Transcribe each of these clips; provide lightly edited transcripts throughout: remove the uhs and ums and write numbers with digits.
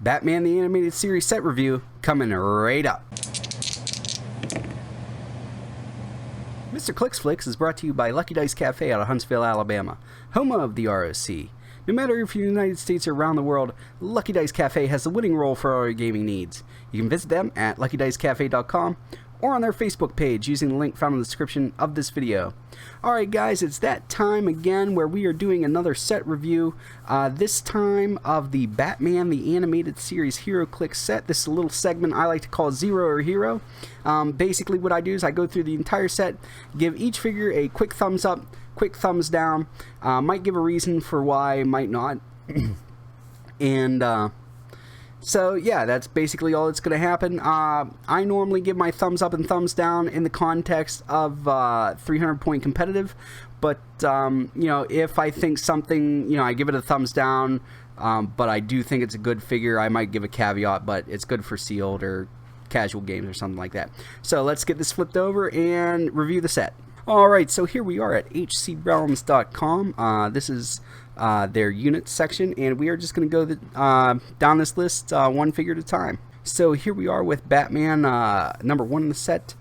Batman the Animated Series set review coming right up. Mr. Clicksflix is brought to you by Lucky Dice Cafe out of Huntsville, Alabama, home of the ROC. No matter if you're in the United States or around the world, Lucky Dice Cafe has the winning role for all your gaming needs. You can visit them at LuckyDiceCafe.com or on their Facebook page using the link found in the description of this video. Alright guys, it's that time again where we are doing another set review, this time of the Batman the Animated Series Heroclix set. This is a little segment I like to call Zero or Hero. Basically what I do is I go through the entire set, give each figure a quick thumbs up, quick thumbs down, might give a reason for why, might not, and so yeah, that's basically all that's going to happen. I normally give my thumbs up and thumbs down in the context of 300 point competitive, but you know, if I think something, you know, I give it a thumbs down, but I do think it's a good figure, I might give a caveat, but it's good for sealed or casual games or something like that. So let's get this flipped over and review the set. Alright, so here we are at hcrealms.com. This is their units section, and we are just going to go down this list one figure at a time. So here we are with Batman, number 1 in the set.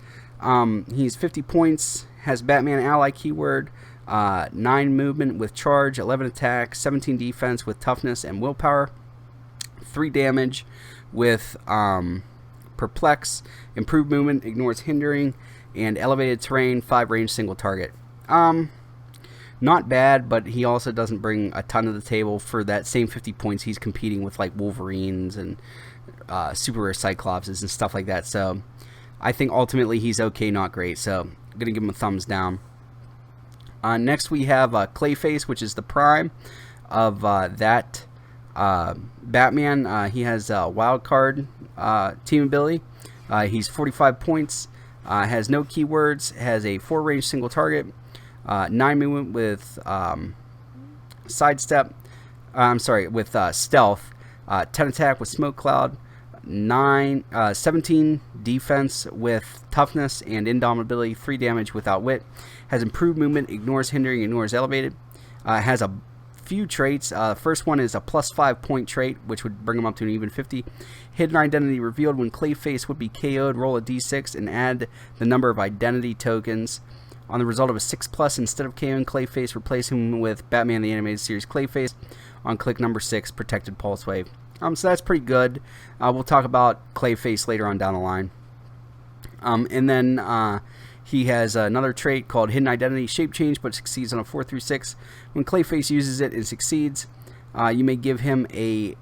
He's 50 points, has Batman ally keyword, 9 movement with charge, 11 attack, 17 defense with toughness and willpower, 3 damage with perplex, improved movement, ignores hindering, and elevated terrain, 5 range single target. Not bad, but he also doesn't bring a ton to the table. For that same 50 points, he's competing with like Wolverines and super rare Cyclopses and stuff like that. So I think ultimately he's okay, not great. So I'm going to give him a thumbs down. Next we have Clayface, which is the prime of that Batman. He has a wild card team ability. He's 45 points. Has no keywords, has a 4 range single target, 9 movement with sidestep, with stealth, 10 attack with smoke cloud, 17 defense with toughness and indomitability, 3 damage with outwit, has improved movement, ignores hindering, ignores elevated, has a few traits. First one is a +5 point trait, which would bring him up to an even 50. Hidden identity revealed. When Clayface would be KO'd, roll a d6 and add the number of identity tokens. On the result of a 6+, instead of KOing Clayface, replace him with Batman the Animated Series Clayface on click number 6, protected pulse wave. So that's pretty good. We'll talk about Clayface later on down the line. And then he has another trait called Hidden Identity, shape change, but succeeds on a 4 through 6. When Clayface uses it and succeeds, you may give him a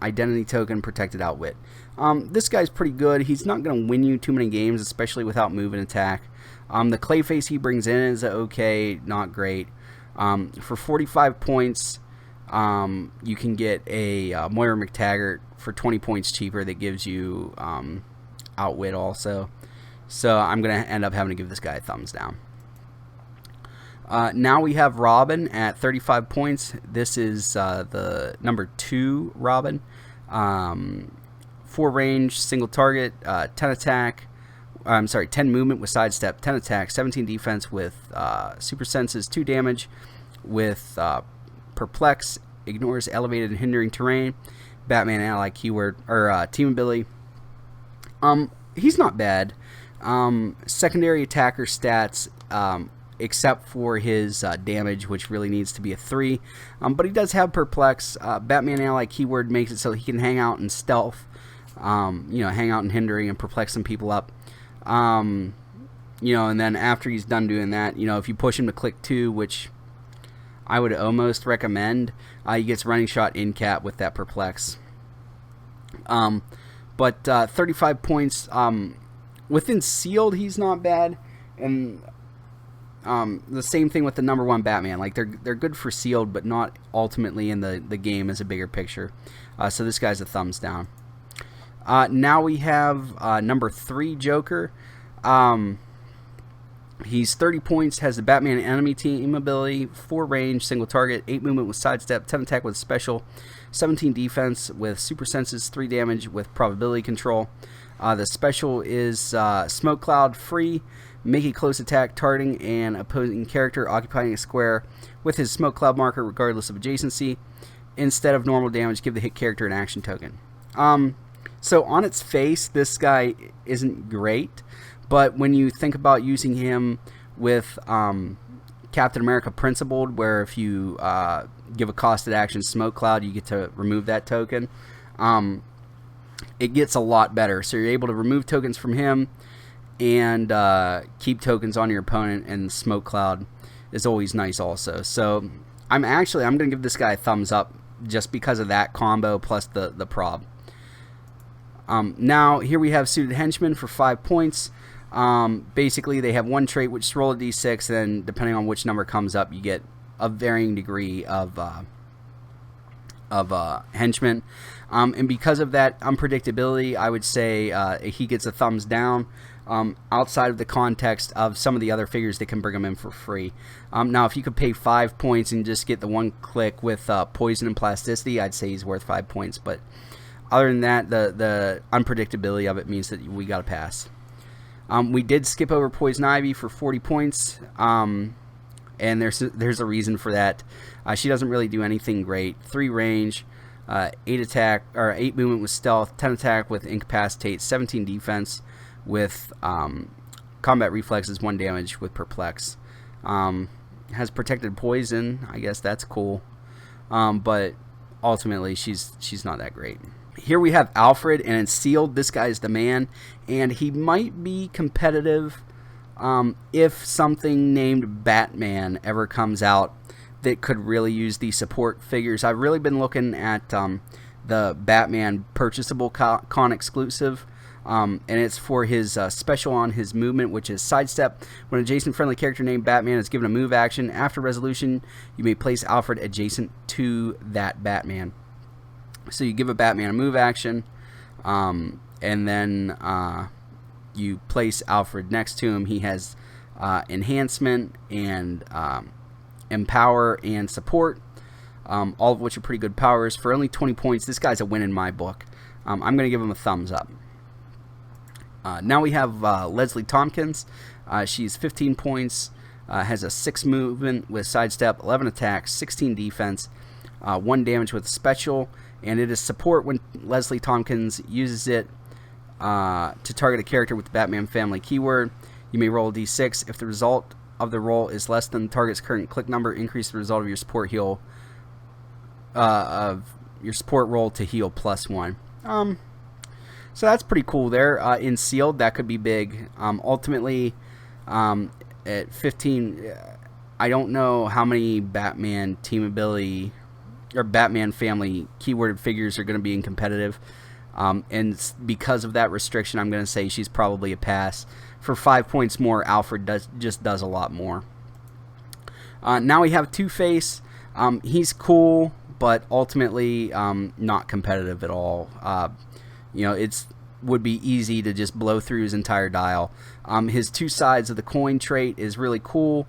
identity token, protected outwit. This guy's pretty good. He's not going to win you too many games, especially without move and attack. The Clayface he brings in is okay, not great. For 45 points, you can get a Moira McTaggart for 20 points cheaper that gives you outwit also. So I'm going to end up having to give this guy a thumbs down. Now we have Robin at 35 points. This is the number 2 Robin. 4 range, single target, 10 attack. 10 movement with sidestep, 10 attack, 17 defense with super senses, 2 damage with perplex, ignores elevated and hindering terrain, Batman ally keyword or team ability. He's not bad. Secondary attacker stats, except for his damage, which really needs to be a 3. But he does have perplex. Batman ally keyword makes it so he can hang out in stealth, hang out in hindering and perplex some people up. And then after he's done doing that, if you push him to click 2, which I would almost recommend, he gets running shot in cap with that perplex. But 35 points, within sealed, he's not bad, and the same thing with the number 1 Batman. Like they're good for sealed, but not ultimately in the game as a bigger picture. So this guy's a thumbs down. Now we have number 3 Joker. He's 30 points, has the Batman enemy team ability, 4 range, single target, 8 movement with sidestep, 10 attack with special, 17 defense with super senses, 3 damage with probability control. The special is smoke cloud free, make a close attack targeting an opposing character occupying a square with his smoke cloud marker regardless of adjacency. Instead of normal damage, give the hit character an action token. So on its face, this guy isn't great, but when you think about using him with Captain America Principled, where if you give a costed action Smoke Cloud, you get to remove that token, it gets a lot better. So you're able to remove tokens from him and keep tokens on your opponent, and Smoke Cloud is always nice also. So I'm going to give this guy a thumbs up just because of that combo plus the prob. Now here we have Suited Henchman for 5 points. Basically they have one trait which is roll a d6, and depending on which number comes up you get a varying degree of Henchman. And because of that unpredictability, I would say he gets a thumbs down. Outside of the context of some of the other figures that can bring them in for free. Now, if you could pay 5 points and just get the one click with Poison and Plasticity, I'd say he's worth 5 points. But other than that, the unpredictability of it means that we got to pass. We did skip over Poison Ivy for 40 points, and there's a reason for that. She doesn't really do anything great. 3 range, 8 attack or 8 movement with stealth, 10 attack with incapacitate, 17 defense with combat reflexes, 1 damage with perplex. Has protected poison. I guess that's cool, but ultimately she's not that great. Here we have Alfred, and it's sealed. This guy's the man, and he might be competitive if something named Batman ever comes out that could really use the support figures. I've really been looking at the Batman purchasable con exclusive. And it's for his special on his movement, which is Sidestep. When an adjacent friendly character named Batman is given a move action, after resolution, you may place Alfred adjacent to that Batman. So you give a Batman a move action, and then you place Alfred next to him. He has enhancement and empower and support, all of which are pretty good powers. For only 20 points, this guy's a win in my book. I'm going to give him a thumbs up. Now we have Leslie Thompkins. She's 15 points, has a 6 movement with sidestep, 11 attack, 16 defense, 1 damage with special, and it is support when Leslie Thompkins uses it to target a character with the Batman family keyword. You may roll a d6. If the result of the roll is less than the target's current click number, increase the result of your support heal of your support roll to heal +1. So that's pretty cool there. In sealed, that could be big. Ultimately, at 15, I don't know how many Batman team ability or Batman family keyworded figures are going to be in competitive. And because of that restriction, I'm going to say she's probably a pass. For 5 points more, Alfred just does a lot more. Now we have Two-Face. He's cool, but ultimately not competitive at all. It would be easy to just blow through his entire dial. His 2 sides of the coin trait is really cool.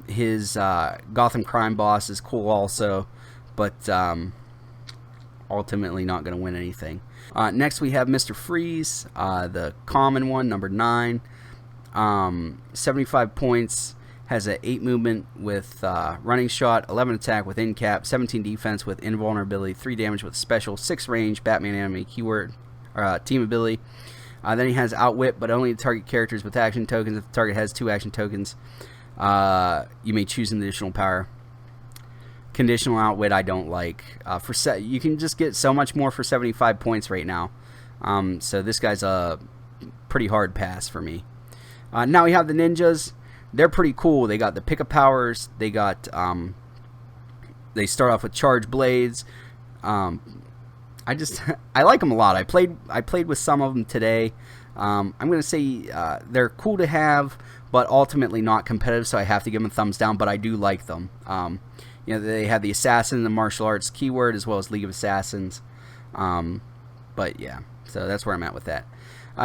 His Gotham Crime Boss is cool also, but ultimately not going to win anything. Next we have Mr. Freeze, the common one, number 9. 75 points, has an 8 movement with running shot, 11 attack with incap, 17 defense with invulnerability, 3 damage with special, 6 range, Batman enemy keyword, team ability. Then he has outwit, but only to target characters with action tokens. If the target has 2 action tokens, you may choose an additional power. Conditional outwit I don't like. You can just get so much more for 75 points right now. So this guy's a pretty hard pass for me. Now we have the ninjas. They're pretty cool. They got the pickup powers. They got they start off with charge blades. I like them a lot. I played with some of them today. I'm gonna say they're cool to have, but ultimately not competitive. So I have to give them a thumbs down. But I do like them. They have the assassin and the martial arts keyword as well as League of Assassins. But yeah, so that's where I'm at with that.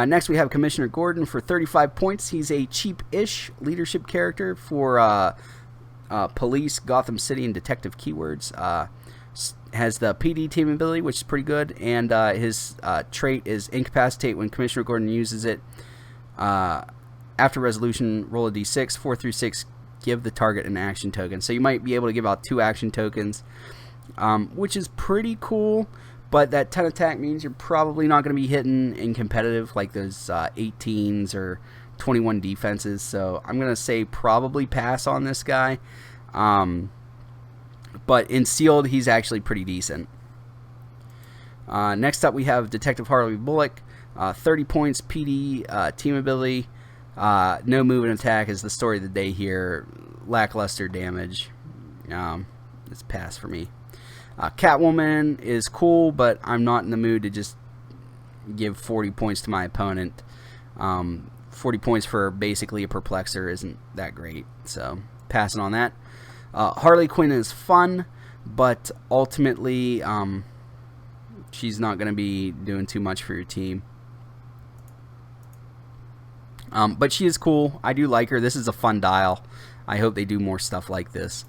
Next we have Commissioner Gordon for 35 points. He's a cheap-ish leadership character for police, Gotham City, and detective keywords. Has the PD team ability, which is pretty good, and his trait is incapacitate. When Commissioner Gordon uses it, after resolution, roll a d6, 4 through 6, give the target an action token. So you might be able to give out 2 action tokens, which is pretty cool, but that 10 attack means you're probably not going to be hitting in competitive like those 18s or 21 defenses. So I'm going to say probably pass on this guy. But in sealed, he's actually pretty decent. Next up, we have Detective Harley Bullock. 30 points, PD, team ability. No move and attack is the story of the day here. Lackluster damage. It's pass for me. Catwoman is cool, but I'm not in the mood to just give 40 points to my opponent. 40 points for basically a perplexer isn't that great, so passing on that. Harley Quinn is fun, but ultimately she's not going to be doing too much for your team. But she is cool. I do like her. This is a fun dial. I hope they do more stuff like this.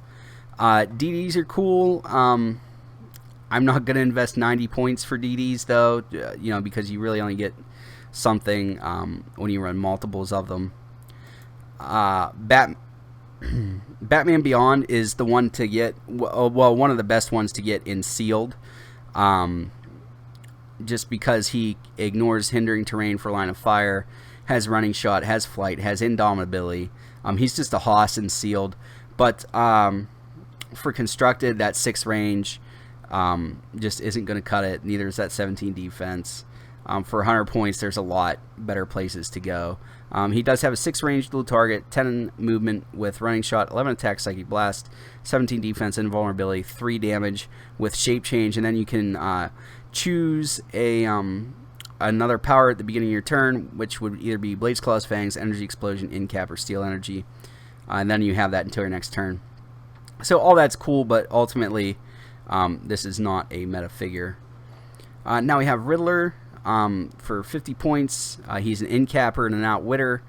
DDs are cool. I'm not going to invest 90 points for DDs, though, because you really only get something when you run multiples of them. Batman Beyond is the one to get, well, one of the best ones to get in sealed, just because he ignores hindering terrain for line of fire, has running shot, has flight, has indomitability. He's just a hoss in sealed, but for constructed, that 6 range just isn't going to cut it. Neither is that 17 defense. For 100 points, there's a lot better places to go. He does have a 6 range dual target, 10 movement with running shot, 11 attack, psychic blast, 17 defense, invulnerability, 3 damage with shape change, and then you can choose another power at the beginning of your turn, which would either be Blade's Claws, Fangs, Energy Explosion, Incap, or Steel Energy, and then you have that until your next turn. So all that's cool, but ultimately this is not a meta figure. Now we have Riddler. For 50 points, he's an in-capper and an outwitter.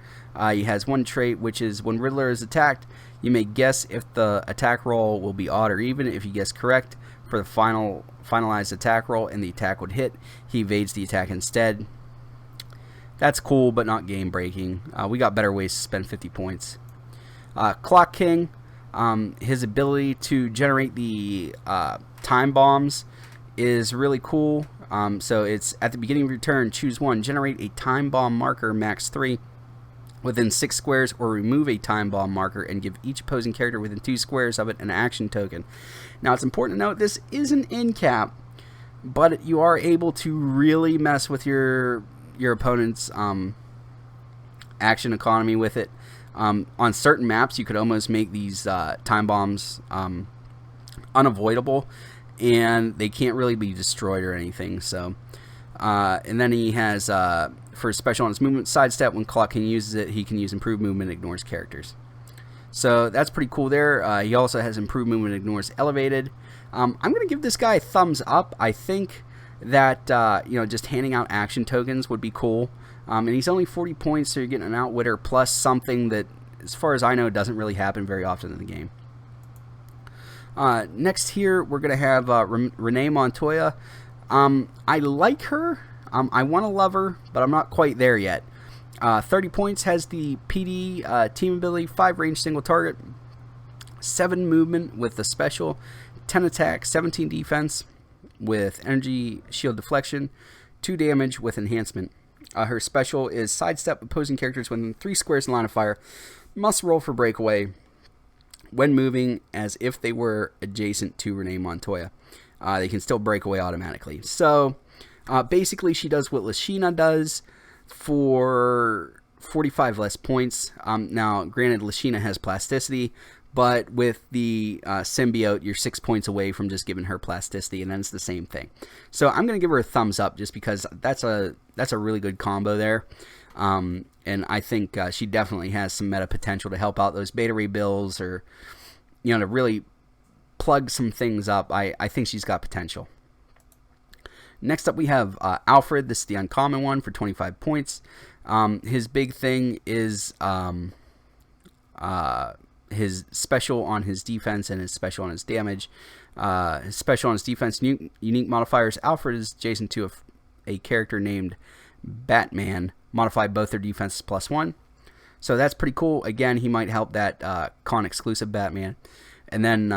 He has one trait, which is when Riddler is attacked, you may guess if the attack roll will be odd or even. If you guess correct for the finalized attack roll and the attack would hit, he evades the attack instead. That's cool, but not game-breaking. We got better ways to spend 50 points. Clock King, his ability to generate the time bombs is really cool. So it's at the beginning of your turn, choose one, generate a time bomb marker, max 3, within 6 squares, or remove a time bomb marker and give each opposing character within 2 squares of it an action token. Now it's important to note this is an end cap, but you are able to really mess with your opponent's action economy with it. On certain maps, you could almost make these time bombs unavoidable, and they can't really be destroyed or anything. So, and then he has for special on his movement sidestep. When Clock King uses it, he can use improved movement, ignores characters. So that's pretty cool there. He also has improved movement, ignores elevated. I'm gonna give this guy a thumbs up. I think that just handing out action tokens would be cool. And he's only 40 points, so you're getting an outwitter plus something that, as far as I know, doesn't really happen very often in the game. Next here, we're going to have Renee Montoya. I like her. I want to love her, but I'm not quite there yet. 30 points, has the PD team ability, 5 range single target, 7 movement with the special, 10 attack, 17 defense with energy shield deflection, 2 damage with enhancement. Her special is sidestep opposing characters within 3 squares in line of fire, must roll for breakaway when moving as if they were adjacent to Renee Montoya. They can still break away automatically. So basically she does what Lashina does for 45 less points. Now granted, Lashina has plasticity, but with the symbiote, you're 6 points away from just giving her plasticity, and then it's the same thing. So I'm going to give her a thumbs up just because that's a really good combo there. And I think she definitely has some meta potential to help out those beta rebuilds, or to really plug some things up. I think she's got potential. Next up we have Alfred. This is the uncommon one for 25 points. His big thing is his special on his defense and his special on his damage. His special on his defense, unique modifiers. Alfred is adjacent to a character named Batman. Modify both their defenses +1. So that's pretty cool. Again, he might help that con exclusive Batman. And then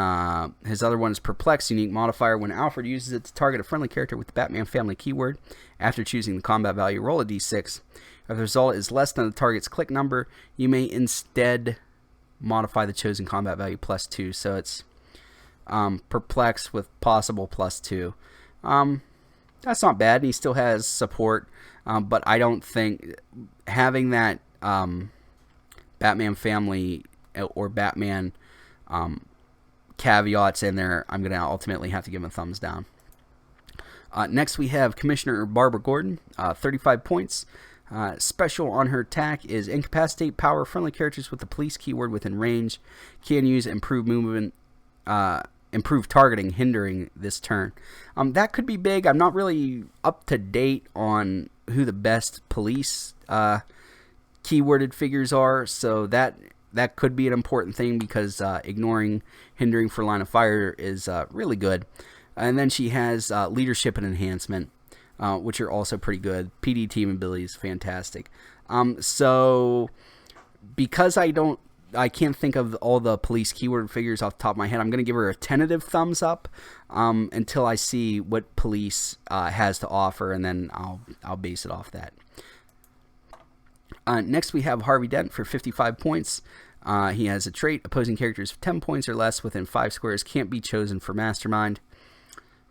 his other one is Perplex, unique modifier. When Alfred uses it to target a friendly character with the Batman family keyword, after choosing the combat value, roll a d6. If the result is less than the target's click number, you may instead modify the chosen combat value +2. So it's Perplex with possible +2. That's not bad. He still has support, but I don't think having that Batman family or Batman caveats in there, I'm going to ultimately have to give him a thumbs down. Next we have Commissioner Barbara Gordon, 35 points. Special on her attack is Incapacitate. Power. Friendly characters with the police keyword within range can use improved movement, improved targeting, hindering this turn. That could be big. I'm not really up to date on who the best police keyworded figures are, so that could be an important thing, because ignoring hindering for line of fire is really good. And then she has leadership and enhancement, which are also pretty good. PD team ability is fantastic. So because I can't think of all the police keyword figures off the top of my head, I'm going to give her a tentative thumbs up until I see what police has to offer, and then I'll base it off that. Next we have Harvey Dent for 55 points. He has a trait: opposing characters of 10 points or less within 5 squares can't be chosen for Mastermind.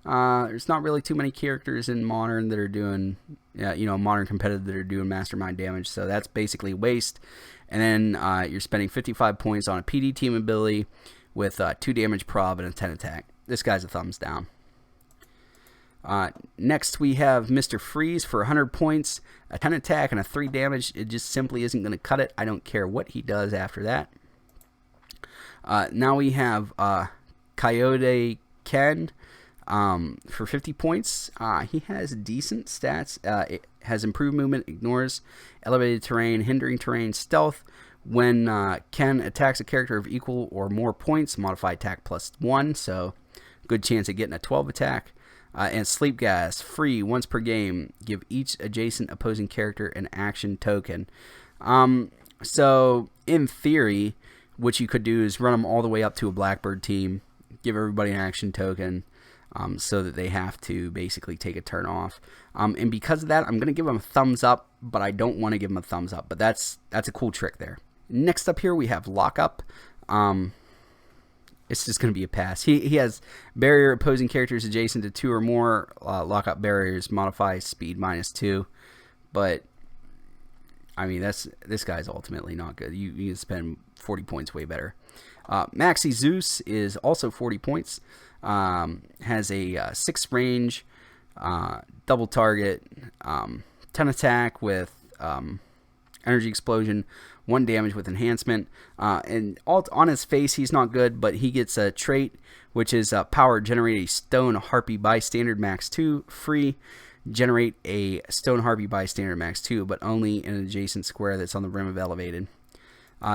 There's not really too many characters in Modern that are doing, Modern competitive that are doing Mastermind damage, so that's basically waste. And then you're spending 55 points on a PD team ability with 2 damage prob and a 10 attack. This guy's a thumbs down. Next we have Mr. Freeze for 100 points, a 10 attack, and a 3 damage. It just simply isn't going to cut it. I don't care what he does after that. Now we have Coyote Ken for 50 points. He has decent stats. It has improved movement, ignores elevated terrain, hindering terrain, stealth. When Ken attacks a character of equal or more points, modify attack +1, so good chance of getting a 12 attack. And Sleep Gas, free once per game. Give each adjacent opposing character an action token. So in theory, what you could do is run them all the way up to a Blackbird team, give everybody an action token, so that they have to basically take a turn off. And because of that, I'm going to give them a thumbs up, but I don't want to give them a thumbs up. But that's a cool trick there. Next up here, we have Lockup. It's just going to be a pass. He has barrier. Opposing characters adjacent to 2 or more lockup barriers modify speed -2. But I mean, this guy's ultimately not good. You can spend 40 points way better. Maxi Zeus is also 40 points. Has a 6 range, double target, 10 attack with energy explosion, 1 damage with enhancement, and on his face he's not good, but he gets a trait which is power. Generate a stone harpy bystander -2, free. Generate a stone harpy bystander -2, but only in an adjacent square that's on the rim of elevated.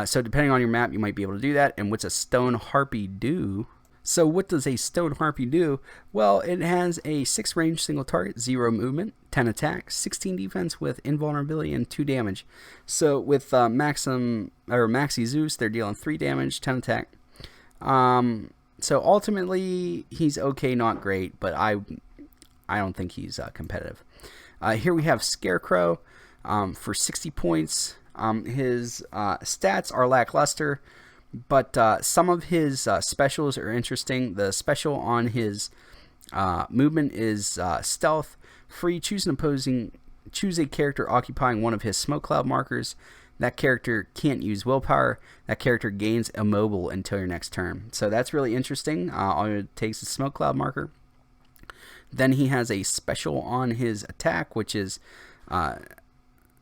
So depending on your map, you might be able to do that. And what's a stone harpy do? So what does a stone harpy do? Well, it has a 6 range single target, 0 movement, 10 attack, 16 defense with invulnerability, and 2 damage. So with Maxi Zeus, they're dealing 3 damage, 10 attack. So ultimately, he's okay, not great, but I don't think he's competitive. Here we have Scarecrow for 60 points. His stats are lackluster, but some of his specials are interesting. The special on his movement is stealth. Free. Choose a character occupying one of his smoke cloud markers. That character can't use willpower. That character gains immobile until your next turn. So that's really interesting. All it takes is smoke cloud marker. Then he has a special on his attack, which is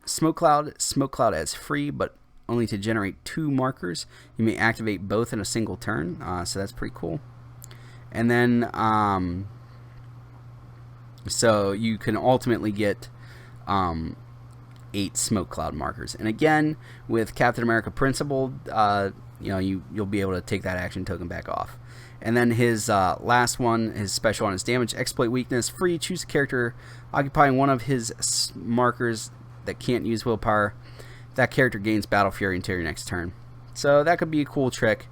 Smoke Cloud. Smoke Cloud as free, but only to generate 2 markers. You may activate both in a single turn, so that's pretty cool. And then, so you can ultimately get 8 Smoke Cloud markers. And again, with Captain America Principle, you'll be able to take that action token back off. And then his last one, his special on his damage, exploit weakness, free. Choose a character occupying one of his markers that can't use willpower. That character gains battle fury until your next turn. So that could be a cool trick.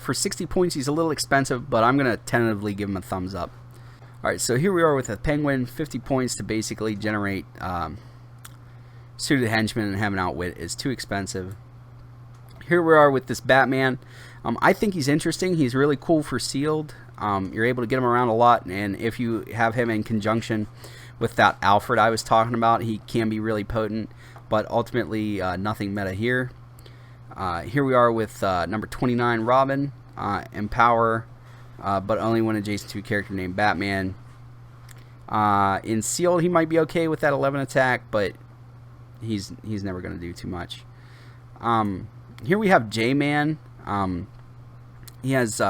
For 60 points, he's a little expensive, but I'm going to tentatively give him a thumbs up. Alright, so here we are with a Penguin. 50 points to basically generate suited Henchman and have an Outwit is too expensive. Here we are with this Batman. I think he's interesting. He's really cool for sealed. You're able to get him around a lot, and if you have him in conjunction with that Alfred I was talking about, he can be really potent, but ultimately nothing meta here. Here we are with number 29 Robin. Empower, but only when adjacent to a character named Batman. In sealed, he might be okay with that 11 attack, but he's never going to do too much. Here we have J-Man. He has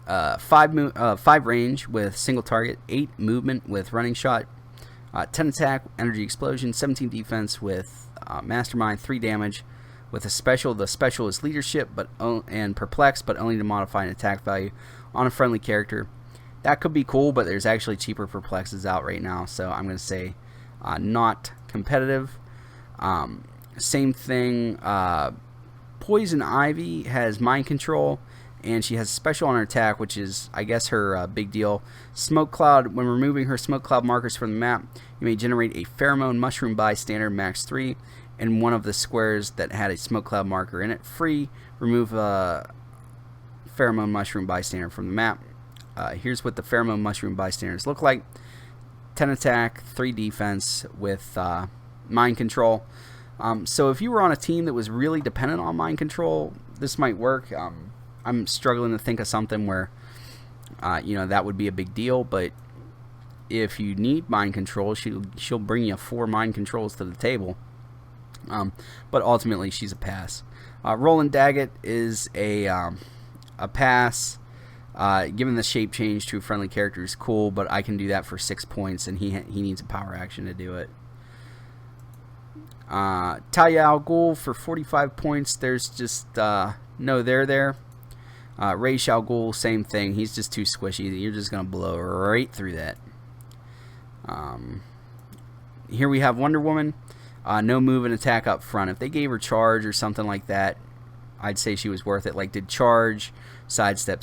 5 range with single target, 8 movement with running shot, 10 attack, energy explosion, 17 defense with mastermind, 3 damage with a special. The special is leadership and perplex, but only to modify an attack value on a friendly character. That could be cool, but there's actually cheaper perplexes out right now, so I'm going to say not competitive. Same thing, Poison Ivy has mind control, and she has special on her attack, which is, I guess, her big deal. Smoke Cloud. When removing her Smoke Cloud markers from the map, you may generate a Pheromone Mushroom bystander, max 3, in one of the squares that had a Smoke Cloud marker in it. Free. Remove a Pheromone Mushroom bystander from the map. Here's what the Pheromone Mushroom bystanders look like. 10 attack, 3 defense with mind control. So if you were on a team that was really dependent on mind control, this might work. I'm struggling to think of something where that would be a big deal, but if you need mind control, she'll bring you 4 mind controls to the table. But ultimately, she's a pass. Roland Daggett is a pass. Given the shape change to a friendly character is cool, but I can do that for 6 points, and he needs a power action to do it. Talia al Ghul for 45 points. There's just no there. Ra's al Ghul, same thing. He's just too squishy. You're just going to blow right through that. Here we have Wonder Woman. No move and attack up front. If they gave her charge or something like that, I'd say she was worth it. Like, did charge, sidestep,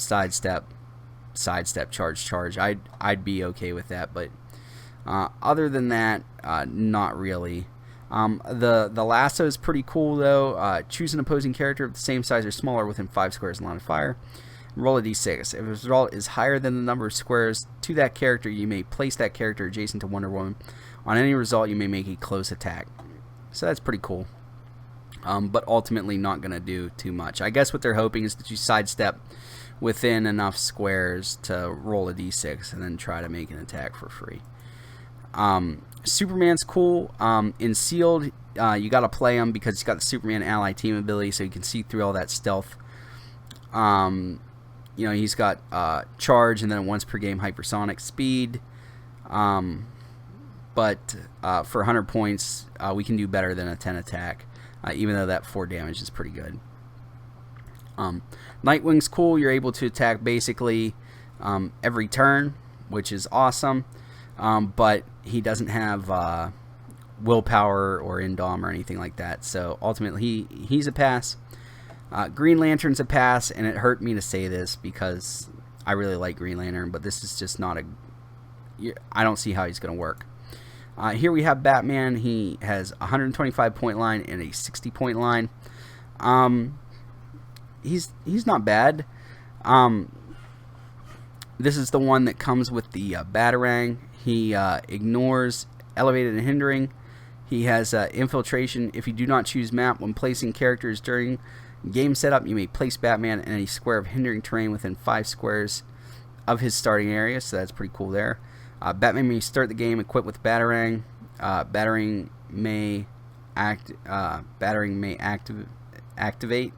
charge. I'd be okay with that. But other than that, not really. The lasso is pretty cool though. Choose an opposing character of the same size or smaller within 5 squares in line of fire. Roll a d6. If the result is higher than the number of squares to that character, you may place that character adjacent to Wonder Woman. On any result, you may make a close attack. So that's pretty cool. But ultimately not going to do too much. I guess what they're hoping is that you sidestep within enough squares to roll a d6 and then try to make an attack for free. Superman's cool. In sealed, you got to play him because he's got the Superman ally team ability, so you can see through all that stealth. He's got charge and then once per game hypersonic speed. But for 100 points, we can do better than a 10 attack, even though that 4 damage is pretty good. Nightwing's cool. You're able to attack basically every turn, which is awesome. But he doesn't have willpower or indom or anything like that. So ultimately, he's a pass. Green Lantern's a pass, and it hurt me to say this because I really like Green Lantern, but this is just not I don't see how he's going to work. Here we have Batman. He has a 125 point line and a 60 point line. He's not bad. This is the one that comes with the Batarang. He ignores elevated and hindering. He has infiltration. If you do not choose map when placing characters during game setup, you may place Batman in a square of hindering terrain within 5 squares of his starting area. So that's pretty cool there. Batman may start the game equipped with Batarang. Batarang may activate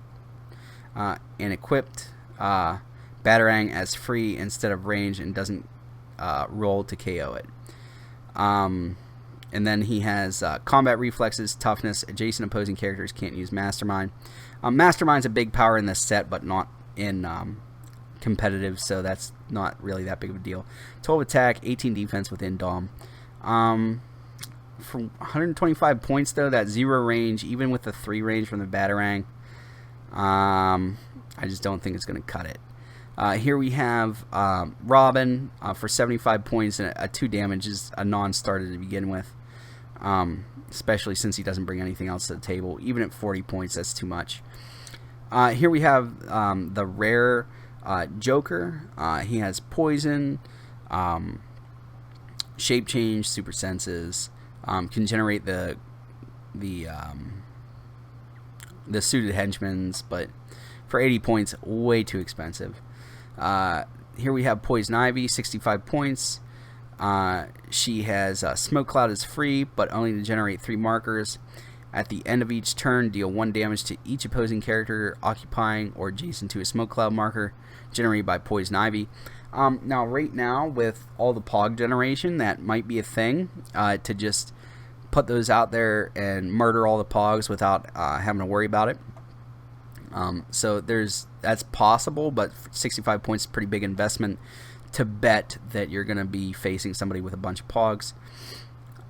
and equipped Batarang as free instead of range and doesn't roll to KO it. And then he has combat reflexes, toughness. Adjacent opposing characters can't use Mastermind. Mastermind's a big power in this set, but not in competitive, so that's not really that big of a deal. 12 attack, 18 defense with Indom. For 125 points, though, that 0 range, even with the 3 range from the Batarang, I just don't think it's going to cut it. Here we have Robin for 75 points, and a 2 damage is a non-starter to begin with, especially since he doesn't bring anything else to the table. Even at 40 points, that's too much. Here we have the rare Joker. He has poison, shape change, super senses, can generate the suited henchmans, but for 80 points, way too expensive. Here we have Poison Ivy, 65 points. She has Smoke Cloud is free, but only to generate 3 markers. At the end of each turn, deal 1 damage to each opposing character occupying or adjacent to a Smoke Cloud marker generated by Poison Ivy. Now, right now, with all the Pog generation, that might be a thing, to just put those out there and murder all the Pogs without having to worry about it. So that's possible, but 65 points is a pretty big investment to bet that you're going to be facing somebody with a bunch of Pogs.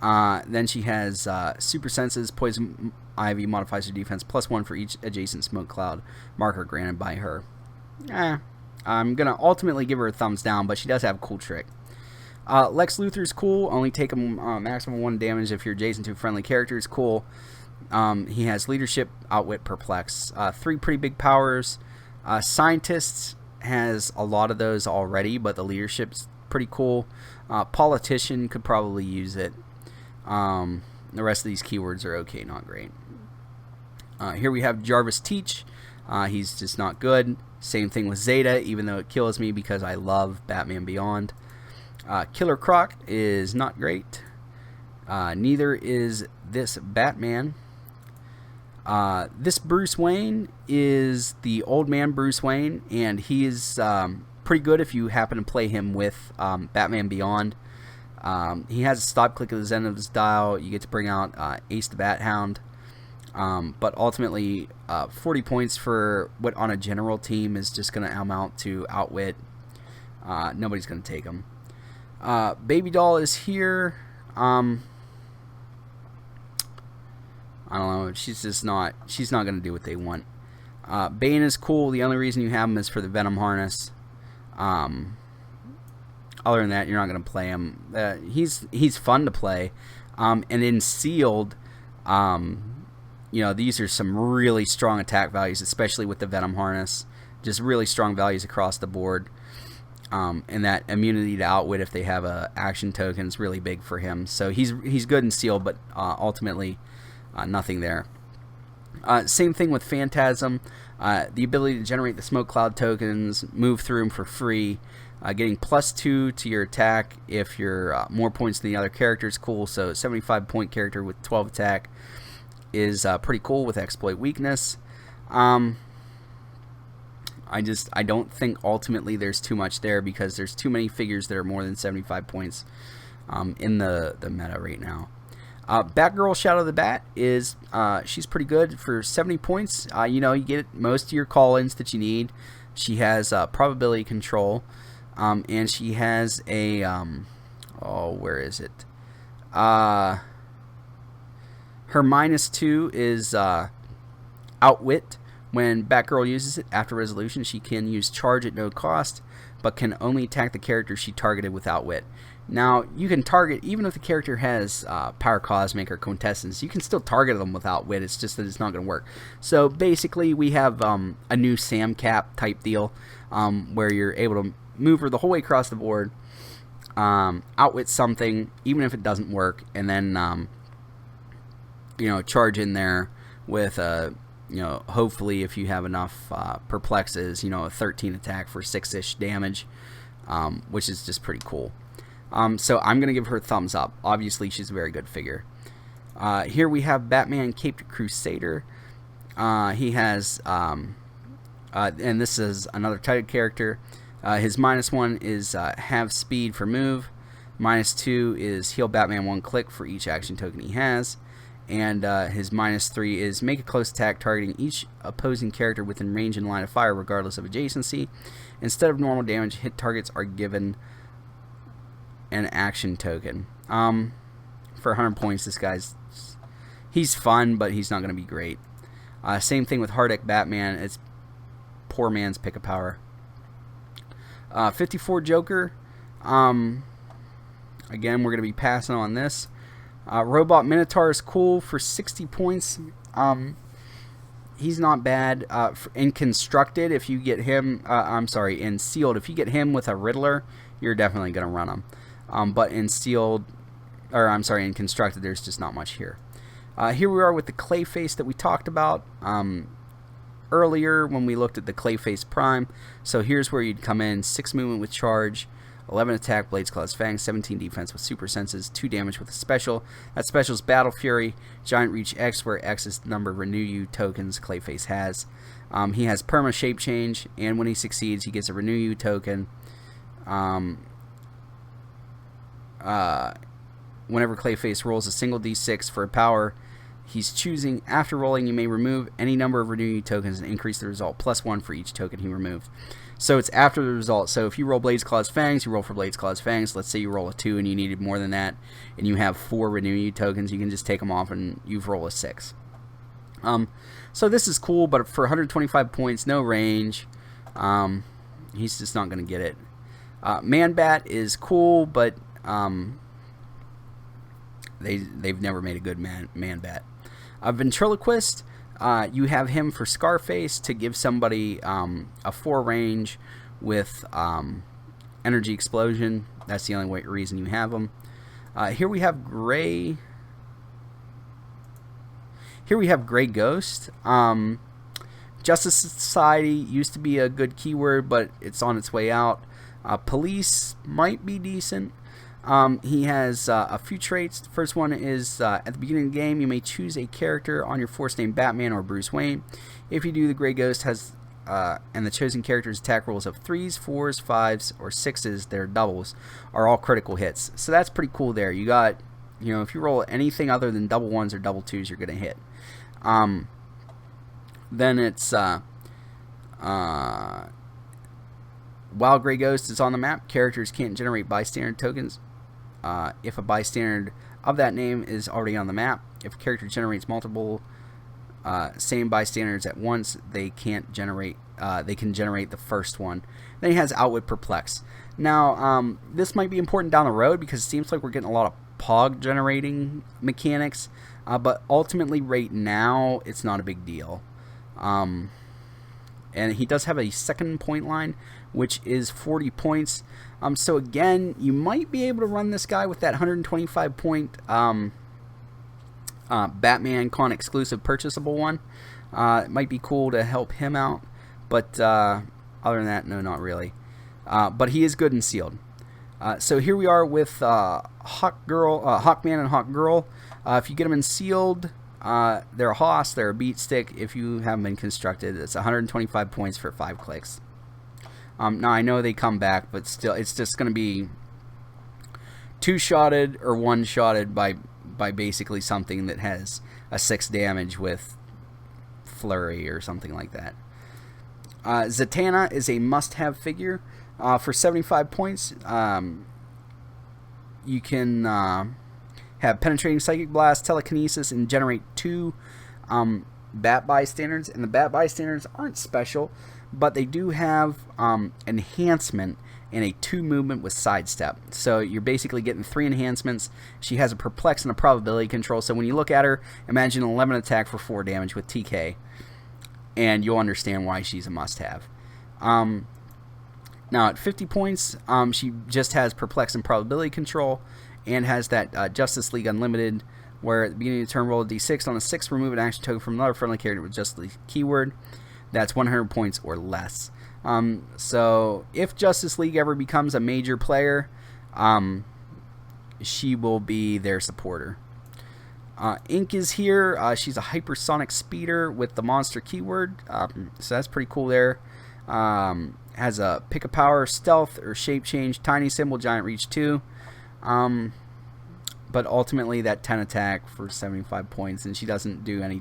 Then she has Super Senses. Poison Ivy modifies her defense +1 for each adjacent Smoke Cloud marker granted by her. I'm going to ultimately give her a thumbs down, but she does have a cool trick. Lex Luthor's cool. Only take him maximum 1 damage if you're adjacent to a friendly character. Is cool. He has leadership, outwit, perplex. 3 pretty big powers. Scientists has a lot of those already, but the leadership's pretty cool. Politician could probably use it. The rest of these keywords are okay, not great. Here we have Jarvis Teach. He's just not good. Same thing with Zeta, even though it kills me because I love Batman Beyond. Killer Croc is not great. Neither is this Batman. This Bruce Wayne is the old man Bruce Wayne, and he is pretty good if you happen to play him with Batman Beyond. He has a stop click at the end of his dial. You get to bring out Ace the Bat Hound. But ultimately, 40 points for what on a general team is just going to amount to outwit. Nobody's going to take him. Baby Doll is here. I don't know. She's not going to do what they want. Bane is cool. The only reason you have him is for the Venom harness. Other than that, you're not going to play him. He's fun to play. And in Sealed, these are some really strong attack values, especially with the Venom harness. Just really strong values across the board. And that immunity to outwit if they have a action token is really big for him. So he's good in Sealed, but ultimately nothing there. Same thing with Phantasm. The ability to generate the Smoke Cloud tokens, move through them for free, getting +2 to your attack if you're more points than the other character is cool. So 75 point character with 12 attack is pretty cool with exploit weakness. I don't think ultimately there's too much there because there's too many figures that are more than 75 points in the meta right now. Batgirl Shadow the Bat is she's pretty good for 70 points. You get most of your call-ins that you need. She has probability control, and she has a where is it? Her -2 is outwit. When Batgirl uses it after resolution, she can use charge at no cost, but can only attack the character she targeted with outwit. Now, you can target, even if the character has Power Cosmic or Quintessence, you can still target them with outwit. It's just that it's not going to work. So basically, we have a new Sam Cap type deal where you're able to move her the whole way across the board, outwit something, even if it doesn't work, and then charge in there with a hopefully if you have enough perplexes, a 13 attack for 6-ish damage, which is just pretty cool. So I'm going to give her a thumbs up. Obviously, she's a very good figure. Here we have Batman Caped Crusader. He has, and this is another titled character. His -1 is have speed for move. -2 is heal Batman 1 click for each action token he has. And his -3 is make a close attack targeting each opposing character within range and line of fire regardless of adjacency. Instead of normal damage, hit targets are given an action token. For 100 points, this he's fun, but he's not going to be great. Same thing with Hard Deck Batman. It's poor man's pick of power. 54 Joker. Again, we're going to be passing on this. Robot Minotaur is cool for 60 points. He's not bad. In constructed, if you get him, in sealed, if you get him with a Riddler, you're definitely going to run him. But in sealed, in constructed, there's just not much here. Here we are with the Clayface that we talked about earlier when we looked at the Clayface Prime. So here's where you'd come in: 6 movement with charge, 11 attack, blades, claws, fangs, 17 defense with super senses, 2 damage with a special. That special is Battle Fury, Giant Reach X, where X is the number of Renew You tokens Clayface has. He has perma shape change, and when he succeeds, he gets a Renew You token. Whenever Clayface rolls a single d6 for a power he's choosing, after rolling, you may remove any number of Renew You tokens and increase the result +1 for each token he removed. So it's after the result. So if you roll Blades, Claws, Fangs, you roll for Blades, Claws, Fangs. Let's say you roll a 2 and you needed more than that, and you have 4 Renew You tokens, you can just take them off and you've rolled a 6. So this is cool, but for 125 points, no range, he's just not going to get it. Man-Bat is cool, but they've never made a good Man-Bat. Ventriloquist, you have him for Scarface to give somebody a 4 range with energy explosion. That's the only reason you have him. Here we have Gray. Here we have Gray Ghost. Justice Society used to be a good keyword, but it's on its way out. Police might be decent. He has a few traits. The first one is at the beginning of the game, you may choose a character on your force named Batman or Bruce Wayne. If you do, the Gray Ghost has and the chosen character's attack rolls of 3s, 4s, 5s, or 6s, their doubles, are all critical hits. So that's pretty cool there. You got, if you roll anything other than double 1s or double 2s, you're going to hit. Then it's while Gray Ghost is on the map, characters can't generate bystander tokens. If a bystander of that name is already on the map, if a character generates multiple same bystanders at once, they can't generate. They can generate the first one. Then he has Outwit Perplex. Now, this might be important down the road because it seems like we're getting a lot of Pog generating mechanics, but ultimately, right now, it's not a big deal. And he does have a second point line, which is 40 points. So again, you might be able to run this guy with that 125 point Batman Con exclusive purchasable one. It might be cool to help him out, but other than that, no, not really. But he is good and sealed. So here we are with Hawkman and Hawkgirl. If you get them in sealed, they're a hoss, they're a beat stick. If you haven't been constructed, it's 125 points for 5 clicks. Now I know they come back, but still, it's just going to be 2-shotted or 1-shotted by basically something that has a 6 damage with flurry or something like that. Zatanna is a must-have figure. For 75 points, you can have Penetrating Psychic Blast, Telekinesis, and generate 2 Bat Bystanders. And the Bat Bystanders aren't special, but they do have enhancement and a 2 movement with sidestep. So you're basically getting 3 enhancements. She has a perplex and a probability control. So when you look at her, imagine an 11 attack for 4 damage with TK, and you'll understand why she's a must-have. Now at 50 points, she just has perplex and probability control, and has that Justice League Unlimited, where at the beginning of the turn, roll a d6. On a 6, remove an action token from another friendly character with Justice League keyword. That's 100 points or less. So if Justice League ever becomes a major player, she will be their supporter. Ink is here. She's a hypersonic speeder with the monster keyword, so that's pretty cool there. Has a pick a power, stealth, or shape change, tiny symbol, giant reach 2. But ultimately that 10 attack for 75 points, and she doesn't do any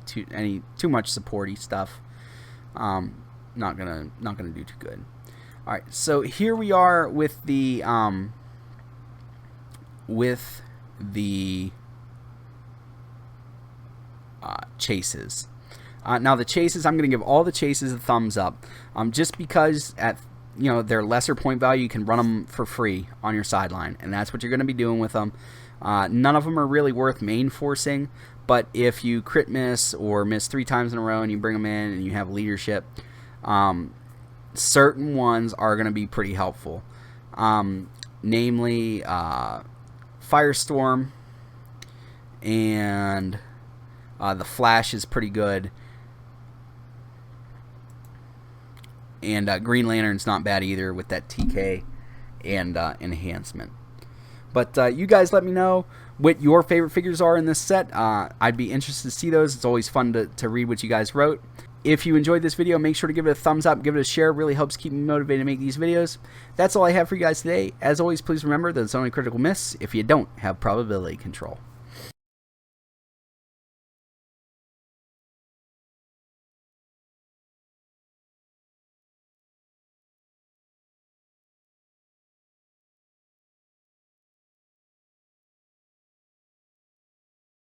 too much supporty stuff. Not gonna do too good. All right, so here we are with the chases. Now the chases, I'm going to give all the chases a thumbs up, just because at their lesser point value, you can run them for free on your sideline, and that's what you're going to be doing with them. None of them are really worth main forcing, but if you crit miss or miss 3 times in a row and you bring them in and you have leadership, certain ones are going to be pretty helpful. Namely, Firestorm and the Flash is pretty good. And Green Lantern's not bad either with that TK and enhancement. But you guys let me know what your favorite figures are in this set. I'd be interested to see those. It's always fun to read what you guys wrote. If you enjoyed this video, make sure to give it a thumbs up, give it a share. It really helps keep me motivated to make these videos. That's all I have for you guys today. As always, please remember that it's only critical miss if you don't have probability control.